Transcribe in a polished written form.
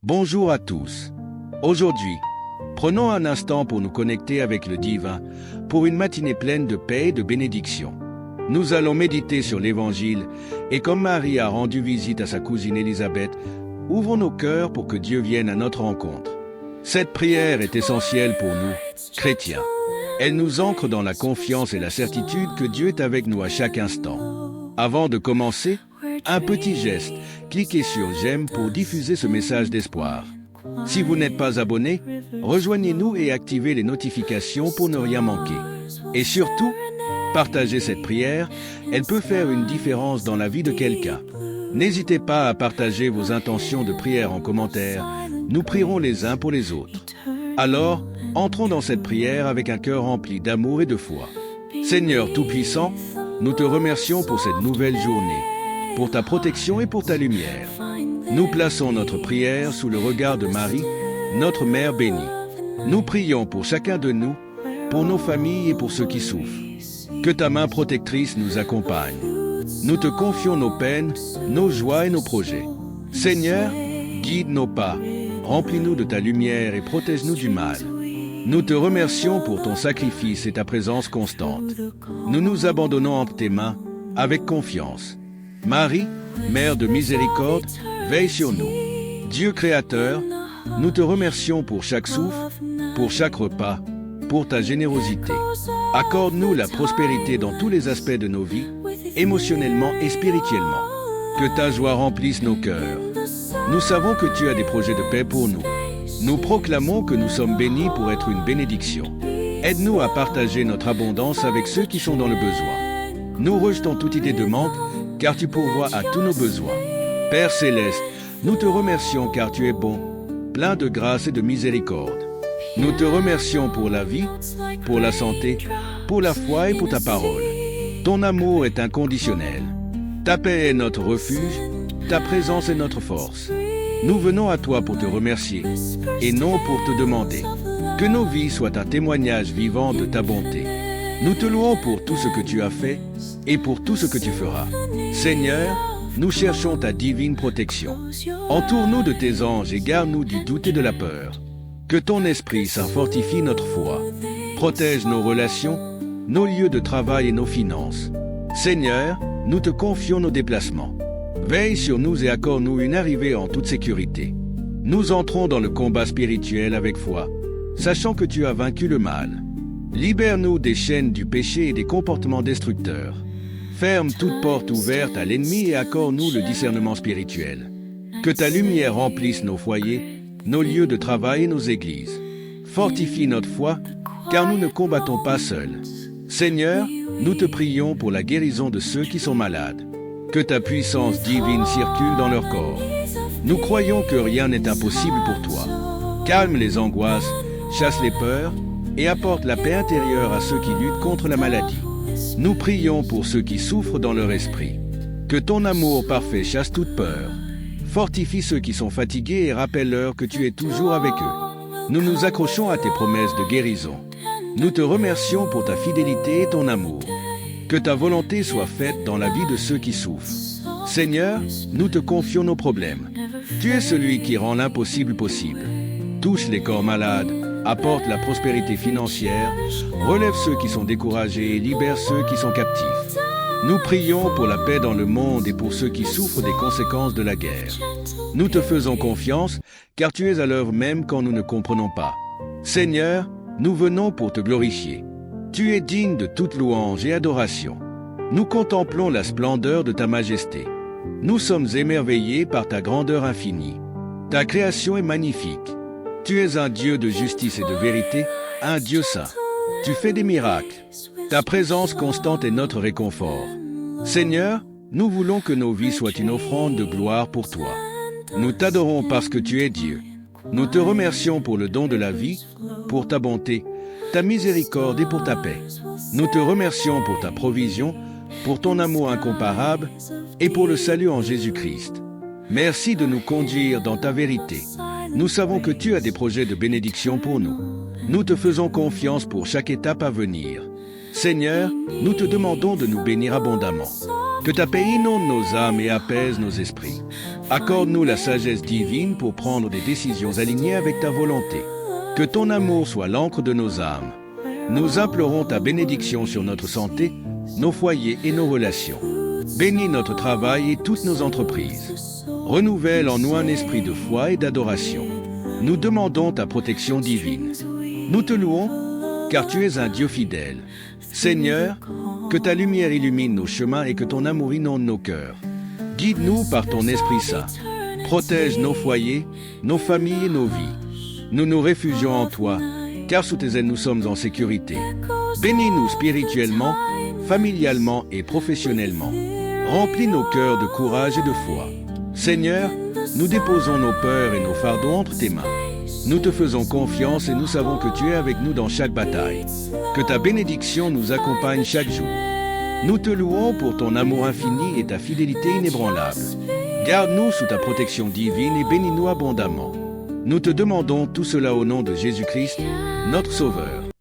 Bonjour à tous. Aujourd'hui, prenons un instant pour nous connecter avec le divin, pour une matinée pleine de paix et de bénédiction. Nous allons méditer sur l'Évangile et comme Marie a rendu visite à sa cousine Élisabeth, ouvrons nos cœurs pour que Dieu vienne à notre rencontre. Cette prière est essentielle pour nous, chrétiens. Elle nous ancre dans la confiance et la certitude que Dieu est avec nous à chaque instant. Avant de commencer, un petit geste, cliquez sur j'aime pour diffuser ce message d'espoir. Si vous n'êtes pas abonné, rejoignez-nous et activez les notifications pour ne rien manquer. Et surtout, partagez cette prière, elle peut faire une différence dans la vie de quelqu'un. N'hésitez pas à partager vos intentions de prière en commentaire, nous prierons les uns pour les autres. Alors, entrons dans cette prière avec un cœur rempli d'amour et de foi. Seigneur Tout-Puissant, nous te remercions pour cette nouvelle journée, pour ta protection et pour ta lumière. Nous plaçons notre prière sous le regard de Marie, notre Mère bénie. Nous prions pour chacun de nous, pour nos familles et pour ceux qui souffrent. Que ta main protectrice nous accompagne. Nous te confions nos peines, nos joies et nos projets. Seigneur, guide nos pas, remplis-nous de ta lumière et protège-nous du mal. Nous te remercions pour ton sacrifice et ta présence constante. Nous nous abandonnons entre tes mains avec confiance. Marie, Mère de miséricorde, veille sur nous. Dieu créateur, nous te remercions pour chaque souffle, pour chaque repas, pour ta générosité. Accorde-nous la prospérité dans tous les aspects de nos vies, émotionnellement et spirituellement. Que ta joie remplisse nos cœurs. Nous savons que tu as des projets de paix pour nous. Nous proclamons que nous sommes bénis pour être une bénédiction. Aide-nous à partager notre abondance avec ceux qui sont dans le besoin. Nous rejetons toute idée de manque, car tu pourvois à tous nos besoins. Père Céleste, nous te remercions car tu es bon, plein de grâce et de miséricorde. Nous te remercions pour la vie, pour la santé, pour la foi et pour ta parole. Ton amour est inconditionnel. Ta paix est notre refuge, ta présence est notre force. Nous venons à toi pour te remercier, et non pour te demander. Que nos vies soient un témoignage vivant de ta bonté. Nous te louons pour tout ce que tu as fait et pour tout ce que tu feras. Seigneur, nous cherchons ta divine protection. Entoure-nous de tes anges et garde-nous du doute et de la peur. Que ton esprit s'en fortifie notre foi. Protège nos relations, nos lieux de travail et nos finances. Seigneur, nous te confions nos déplacements. Veille sur nous et accorde-nous une arrivée en toute sécurité. Nous entrons dans le combat spirituel avec foi, sachant que tu as vaincu le mal. Libère-nous des chaînes du péché et des comportements destructeurs. Ferme toute porte ouverte à l'ennemi et accorde-nous le discernement spirituel. Que ta lumière remplisse nos foyers, nos lieux de travail et nos églises. Fortifie notre foi, car nous ne combattons pas seuls. Seigneur, nous te prions pour la guérison de ceux qui sont malades. Que ta puissance divine circule dans leur corps. Nous croyons que rien n'est impossible pour toi. Calme les angoisses, chasse les peurs et apporte la paix intérieure à ceux qui luttent contre la maladie. Nous prions pour ceux qui souffrent dans leur esprit. Que ton amour parfait chasse toute peur. Fortifie ceux qui sont fatigués et rappelle-leur que tu es toujours avec eux. Nous nous accrochons à tes promesses de guérison. Nous te remercions pour ta fidélité et ton amour. Que ta volonté soit faite dans la vie de ceux qui souffrent. Seigneur, nous te confions nos problèmes. Tu es celui qui rend l'impossible possible. Touche les corps malades, apporte la prospérité financière, relève ceux qui sont découragés et libère ceux qui sont captifs. Nous prions pour la paix dans le monde et pour ceux qui souffrent des conséquences de la guerre. Nous te faisons confiance, car tu es à l'œuvre même quand nous ne comprenons pas. Seigneur, nous venons pour te glorifier. Tu es digne de toute louange et adoration. Nous contemplons la splendeur de ta majesté. Nous sommes émerveillés par ta grandeur infinie. Ta création est magnifique. Tu es un Dieu de justice et de vérité, un Dieu saint. Tu fais des miracles. Ta présence constante est notre réconfort. Seigneur, nous voulons que nos vies soient une offrande de gloire pour toi. Nous t'adorons parce que tu es Dieu. Nous te remercions pour le don de la vie, pour ta bonté, ta miséricorde et pour ta paix. Nous te remercions pour ta provision, pour ton amour incomparable et pour le salut en Jésus-Christ. Merci de nous conduire dans ta vérité. Nous savons que tu as des projets de bénédiction pour nous. Nous te faisons confiance pour chaque étape à venir. Seigneur, nous te demandons de nous bénir abondamment. Que ta paix inonde nos âmes et apaise nos esprits. Accorde-nous la sagesse divine pour prendre des décisions alignées avec ta volonté. Que ton amour soit l'encre de nos âmes. Nous implorons ta bénédiction sur notre santé, nos foyers et nos relations. Bénis notre travail et toutes nos entreprises. Renouvelle en nous un esprit de foi et d'adoration. Nous demandons ta protection divine. Nous te louons, car tu es un Dieu fidèle. Seigneur, que ta lumière illumine nos chemins et que ton amour inonde nos cœurs. Guide-nous par ton Esprit Saint. Protège nos foyers, nos familles et nos vies. Nous nous réfugions en toi, car sous tes ailes nous sommes en sécurité. Bénis-nous spirituellement, familialement et professionnellement. Remplis nos cœurs de courage et de foi. Seigneur, nous déposons nos peurs et nos fardeaux entre tes mains. Nous te faisons confiance et nous savons que tu es avec nous dans chaque bataille. Que ta bénédiction nous accompagne chaque jour. Nous te louons pour ton amour infini et ta fidélité inébranlable. Garde-nous sous ta protection divine et bénis-nous abondamment. Nous te demandons tout cela au nom de Jésus-Christ, notre Sauveur.